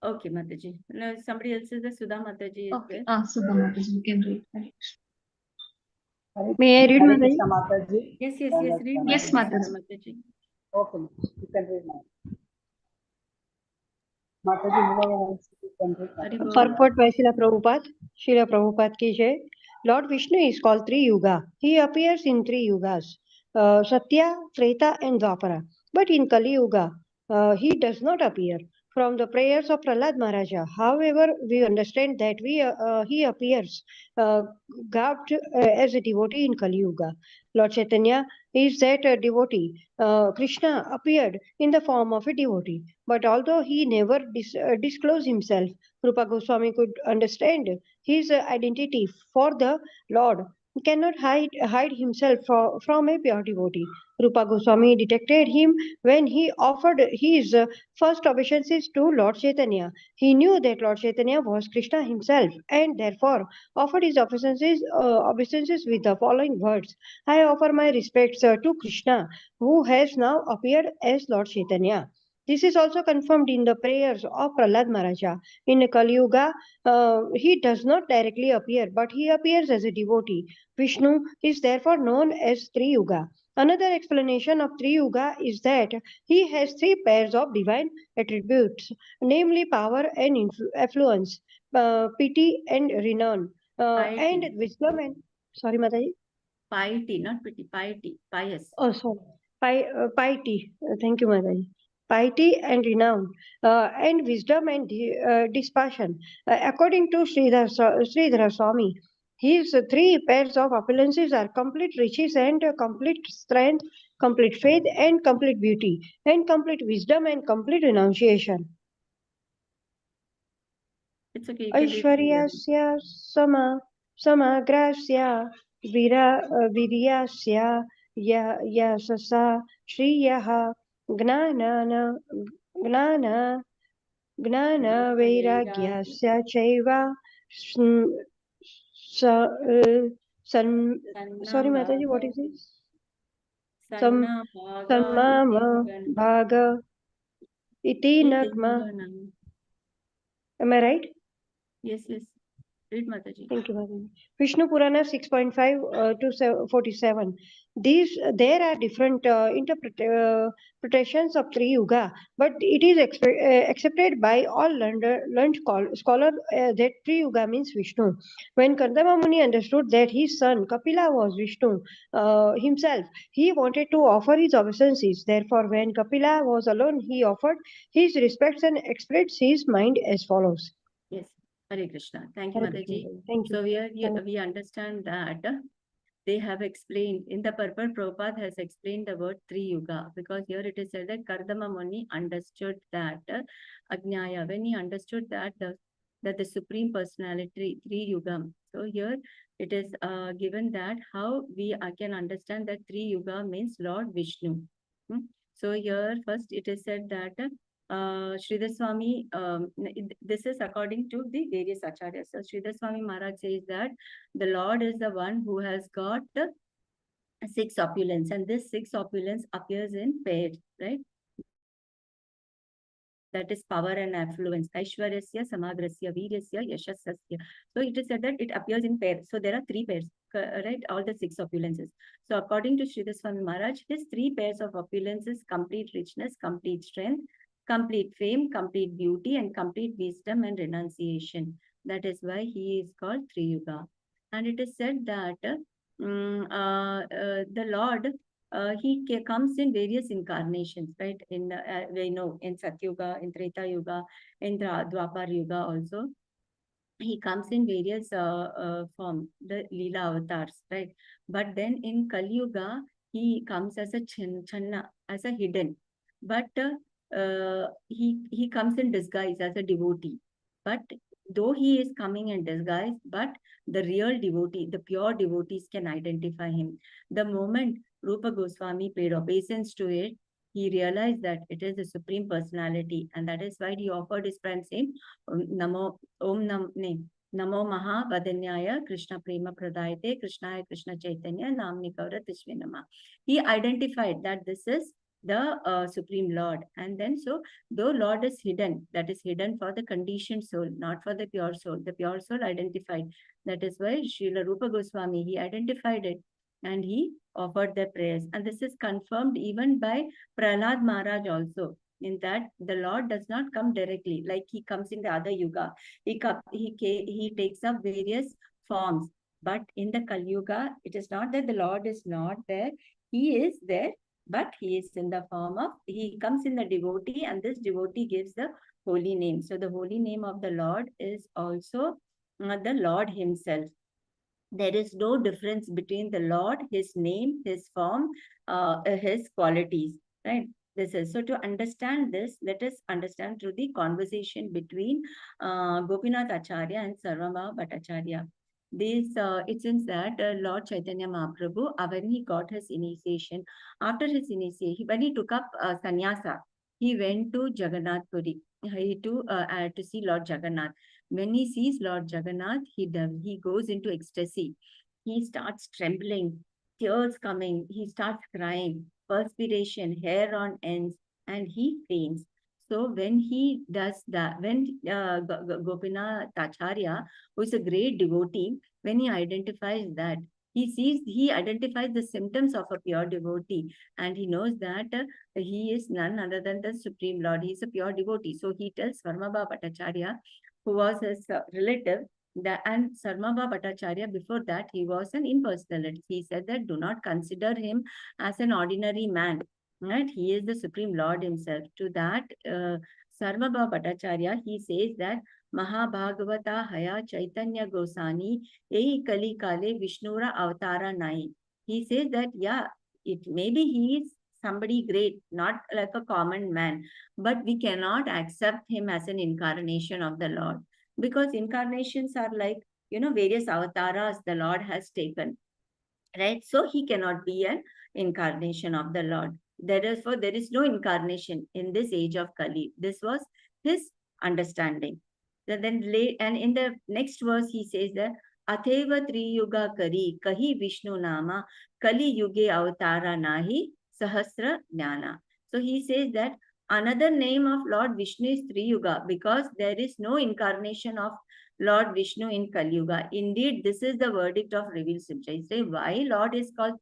Okay, Mataji. No, somebody else is the Sudha Mataji. Okay. Sudha Mataji, you can read. May I read, Hare Mataji? Krishna Mataji. Yes, read. Yes, Mataji. Okay, you can read now. Mataji, you can read. Purport by Srila Prabhupada ki Jai. Lord Vishnu is called Tri Yuga. He appears in 3 yugas, Satya, Treta and Dwapara. But in Kali Yuga, he does not appear. From the prayers of Prahlad Maharaja, however, we understand that he appears garbed as a devotee in Kali Yuga. Lord Chaitanya is that devotee. Krishna appeared in the form of a devotee. But although he never disclosed himself, Rupa Goswami could understand his identity, for the Lord cannot hide himself from a pure devotee. Rupa Goswami detected him when he offered his first obeisances to Lord Chaitanya. He knew that Lord Chaitanya was Krishna himself and therefore offered his obeisances with the following words. I offer my respects to Krishna, who has now appeared as Lord Chaitanya. This is also confirmed in the prayers of Prahlad Maharaja. In Kali Yuga, he does not directly appear, but he appears as a devotee. Vishnu is therefore known as Tri Yuga. Another explanation of Tri Yuga is that he has 3 pairs of divine attributes, namely power and affluence, pity and renown, and wisdom and... Sorry, Mataji? Piety, not pity, piety, pious. Oh, sorry. Piety. Thank you, Mataji. Piety and renown, and wisdom and dispassion. According to Sridhara Swami, His three pairs of opulences are complete riches and complete strength, complete faith and complete beauty, and complete wisdom and complete renunciation. It's okay. You can read from there. Aishwaryasya samagrasya viryasya yasasa shriyaha gnana vairagyasya chaiva sorry Mataji, what is this? Sanna Bhaga Sanmama Iti Bhaga Iti Nagma. Ganam. Am I right? Yes, yes. Read Mataji. Thank you, Mataji. Vishnu Purana 6.5 to 47. There are different interpretations of Tri Yuga, but it is accepted by all learned scholars that Tri Yuga means Vishnu. When Kardama Muni understood that his son Kapila was Vishnu himself, he wanted to offer his obeisances. Therefore, when Kapila was alone, he offered his respects and expressed his mind as follows. Yes. Hare Krishna. Thank you, Hare Krishna. Mataji. Thank you. So we understand that they have explained in the purport. Prabhupada has explained the word Tri Yuga, because here it is said that Kardama Muni understood that Ajnaya, when he understood that the Supreme Personality, Tri Yugam. So here it is given that how we can understand that Tri Yuga means Lord Vishnu. So here first it is said that Sridhar Swami, this is according to the various acharyas. So Sridhar Swami Maharaj says that the Lord is the one who has got 6 opulence, and this 6 opulence appears in pairs, right? That is power and affluence. Aishwaryasya, Samagrasya, Viryasya, Yashasasya. So it is said that it appears in pairs. So there are 3 pairs, right? All the 6 opulences. So according to Sridhar Swami Maharaj, his 3 pairs of opulences: complete richness, complete strength, complete fame, complete beauty, and complete wisdom and renunciation. That is why he is called Tri Yuga. And it is said that the Lord, he comes in various incarnations, right? In we know in Satyuga, in Treta Yuga, in Dwapar Yuga also. He comes in various form, the Leela avatars, right? But then in Kali Yuga, he comes as a Channa, as a hidden. But he comes in disguise as a devotee. But though he is coming in disguise, but the real devotee, the pure devotees can identify him. The moment Rupa Goswami paid obeisance to it, he realized that it is the Supreme Personality, and that is why he offered his friend saying, Namo Maha Vadanyaya Krishna Prema Pradayate Krishnaya Krishna Chaitanya Namni Kaura Tishvinama. He identified that this is the Supreme Lord. And then so, though Lord is hidden, that is hidden for the conditioned soul, not for the pure soul. The pure soul identified. That is why Srila Rupa Goswami, he identified it and he offered their prayers. And this is confirmed even by Prahlad Maharaj also, in that the Lord does not come directly like he comes in the other yuga. He takes up various forms. But in the Kali Yuga, it is not that the Lord is not there. He is there, but he is in the form of, he comes in the devotee, and this devotee gives the holy name. So the holy name of the Lord is also the Lord himself. There is no difference between the Lord, his name, his form, his qualities, right? This is, so to understand this, let us understand through the conversation between Gopinath Acharya and Sarvabhauma Bhattacharya. It seems that Lord Chaitanya Mahaprabhu, when he got his initiation, after his initiation, when he took up sannyasa, he went to Jagannath Puri to see Lord Jagannath. When he sees Lord Jagannath, he goes into ecstasy. He starts trembling, tears coming, he starts crying, perspiration, hair on ends, and he faints. So when he does that, when Gopinath Acharya, who is a great devotee, when he identifies that, he identifies the symptoms of a pure devotee, and he knows that he is none other than the Supreme Lord. He is a pure devotee. So he tells Sarvabhauma Bhattacharya, who was his relative, and Sarvabhauma Bhattacharya, before that, he was an impersonalist. He said that do not consider him as an ordinary man. Right? He is the Supreme Lord himself. To that, Sarvabhauma Bhattacharya, he says that Mahabhagavata Haya Chaitanya Gosani Ei Kali Kale Vishnura Avatara Nai. He says that, yeah, it maybe he is somebody great, not like a common man, but we cannot accept him as an incarnation of the Lord, because incarnations are like, various avatars the Lord has taken, right? So he cannot be an incarnation of the Lord. Therefore, there is no incarnation in this age of Kali. This was his understanding. And in the next verse, he says that Atheva Triyuga Kari Kahi Vishnu Nama Kali Yuge Avatara Nahi Sahasra Jnana. So he says that another name of Lord Vishnu is Triyuga, because there is no incarnation of Lord Vishnu in Kali Yuga. Indeed, this is the verdict of revealed scripture. He says, why Lord is called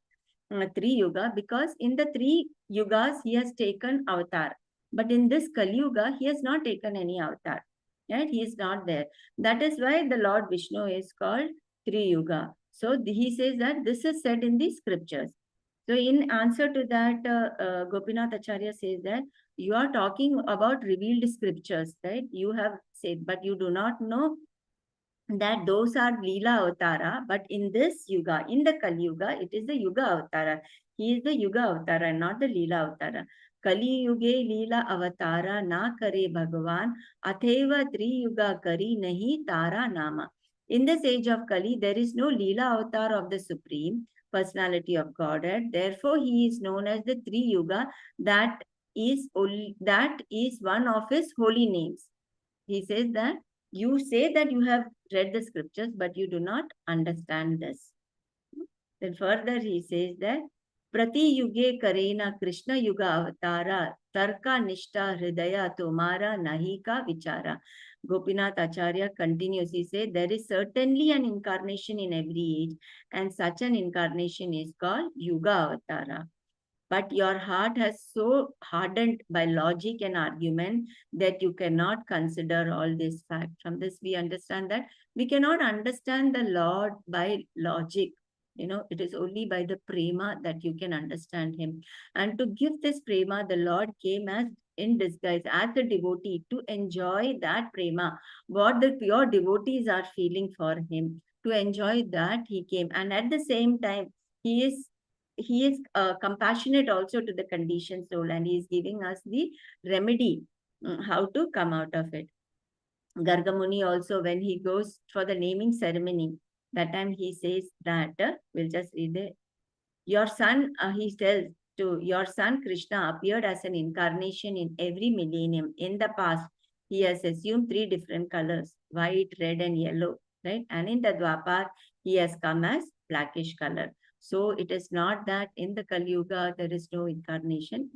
Tri Yuga? Because in the 3 yugas he has taken avatar, but in this Kali Yuga he has not taken any avatar. Right? He is not there. That is why the Lord Vishnu is called Tri Yuga. So he says that this is said in the scriptures. So in answer to that, Gopinath Acharya says that you are talking about revealed scriptures, right? You have said, but you do not know that those are Leela Avatara, but in this Yuga, in the Kali Yuga, it is the Yuga Avatara. He is the Yuga Avatara, not the Leela Avatara. Kali Yuge Leela Avatara na kare Bhagavan, Atheva Tri Yuga kari nahi Tara Nama. In this age of Kali, there is no Leela Avatar of the Supreme Personality of Godhead. Therefore, he is known as the Tri Yuga. That is one of his holy names. He says that you say that you have read the scriptures, but you do not understand this. Then further he says that Prati Yuge Karena Krishna Yuga Avatara Tarka Nishta Hridaya Tomara Nahika Vichara. Gopinath Acharya continues. He says there is certainly an incarnation in every age, and such an incarnation is called Yuga Avatara. But your heart has so hardened by logic and argument that you cannot consider all this fact. From this, we understand that we cannot understand the Lord by logic. It is only by the prema that you can understand him. And to give this prema, the Lord came as in disguise as the devotee to enjoy that prema, what the pure devotees are feeling for him. To enjoy that, he came. And at the same time, he is compassionate also to the conditioned soul, and he is giving us the remedy, how to come out of it. Garga Muni also, when he goes for the naming ceremony, that time he says that, we'll just read it. Your son, he tells to your son Krishna appeared as an incarnation in every millennium. In the past, he has assumed 3 different colors, white, red, and yellow, right? And in the Dwapar, he has come as blackish color. So it is not that in the Kali Yuga there is no incarnation.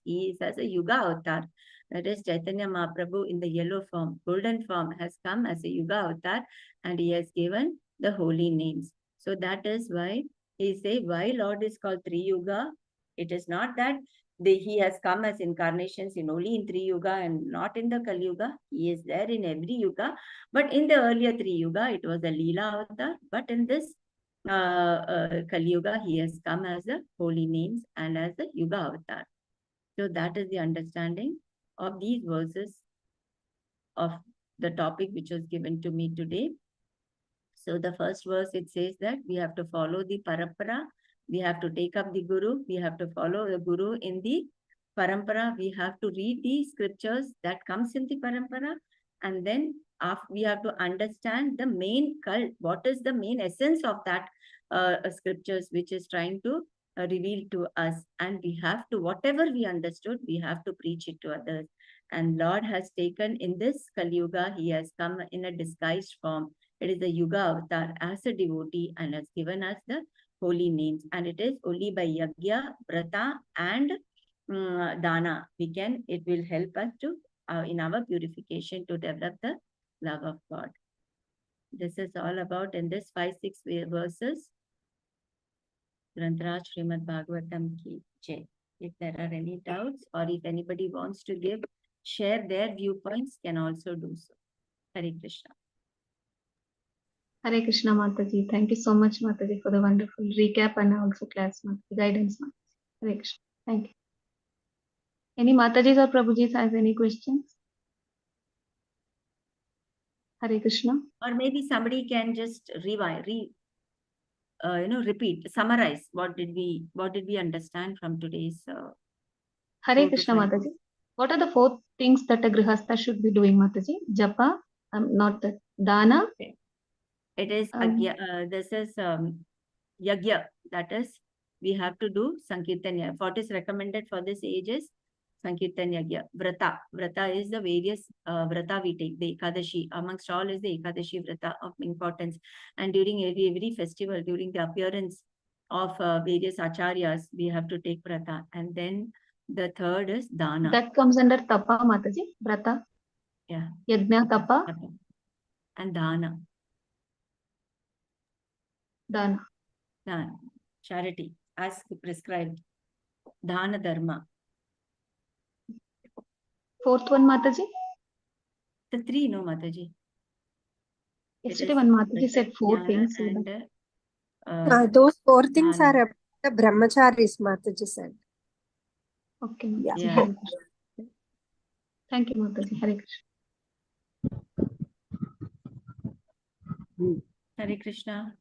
He is as a Yuga avatar. That is Chaitanya Mahaprabhu in the yellow form, golden form, has come as a Yuga avatar, and he has given the holy names. So that is why he say why Lord is called Tri Yuga. It is not that he has come as incarnations only in Tri Yuga and not in the Kali Yuga. He is there in every Yuga. But in the earlier Tri Yuga, it was a Leela avatar. But in this Kali Yuga, he has come as the holy names and as the Yuga avatar. So that is the understanding of these verses of the topic which was given to me today. So the first verse, it says that we have to follow the parampara. We have to take up the Guru. We have to follow the Guru in the parampara. We have to read the scriptures that comes in the parampara. And then we have to understand the main cult. What is the main essence of that scriptures which is trying to reveal to us. And we have to, whatever we understood, we have to preach it to others. And Lord has taken in this Kali Yuga, he has come in a disguised form. It is the Yuga avatar as a devotee and has given us the holy names. And it is only by Yagya, Vrata and Dana, it will help us to, in our purification, to develop the love of God. This is all about in this 5-6 verses. Grantaraj Srimad Bhagavatam ki Jai. If there are any doubts or if anybody wants to share their viewpoints, can also do so. Hare Krishna. Hare Krishna, Mataji. Thank you so much, Mataji, for the wonderful recap and also class guidance. Mataji. Hare Krishna. Thank you. Any Matajis or Prabhujis has any questions? Hare Krishna. Or maybe somebody can just repeat, summarize what did we understand from today's Hare 4 to Krishna 5 Mataji. What are the 4 things that a grihastha should be doing, Mataji? Japa, not that. Dana. It is this is yagya. That is, we have to do Sankirtan. What is recommended for this age is Sankirtan yagya. Vrata is the various vrata we take. The Ekadashi amongst all is the Ekadashi vrata of importance. And during every festival, during the appearance of various acharyas, we have to take vrata. And then the third is dana. That comes under tapa, Mataji. Vrata. Yeah. Yajna, tapa. And dana. Dana. Charity, as prescribed. Dana dharma. 4th one, Mataji. The 3, no, Mataji. Yesterday one Mataji said 4 things. And those 4 things are about the brahmacharis, Mataji said. Okay, Mataji. Yeah. Hare Krishna. Thank you, Mataji. Hare Krishna. Hare Krishna.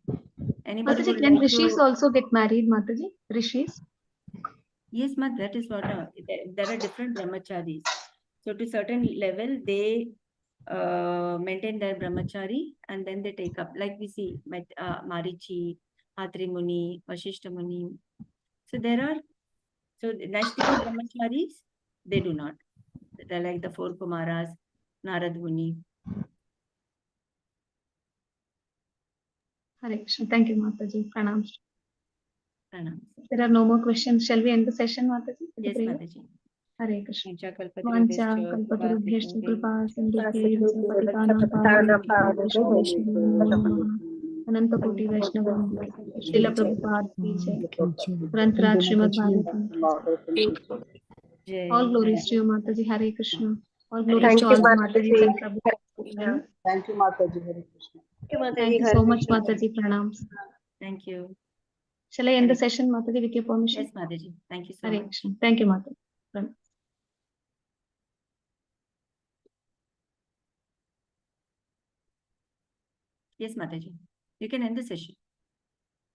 Anybody Mataji, would can like rishis to... also get married, Mataji? Rishis? Yes, Mat, that is what there are different brahmacharis. So to certain level, they maintain their brahmachari and then they take up. Like we see Marichi, Atri Muni, Vashishta Muni. So there are, so Naistika brahmacharis, they do not. They're like the 4 Kumaras, Narad Muni. Hare Krishna. Thank you, Mataji. Pranams. Pranams. There are no more questions. Shall we end the session, Mataji? Yes, Mataji. Hare Krishna. Vancha Vancha kalpatarubhyascha kripa sindhubhyaiva patitanam pavanebhyo Vaishnavyo namo namaha. Ananta Koti Vaishnavam. Srila Prabhupada ki jai. Granth Srimad Bhagavatam. All glories to you, Mataji. Hare Krishna. All glories to all the Matajis and Prabhu. Thank you, Mataji. Hare Krishna. Thank you so much, Mataji. Pranams. Thank you. Shall I end the session, Mataji, with your permission? Yes, Mataji. Thank you so Hare much. Krishna. Thank you, Mataji. Pranams. Yes, Mataji. You can end the session.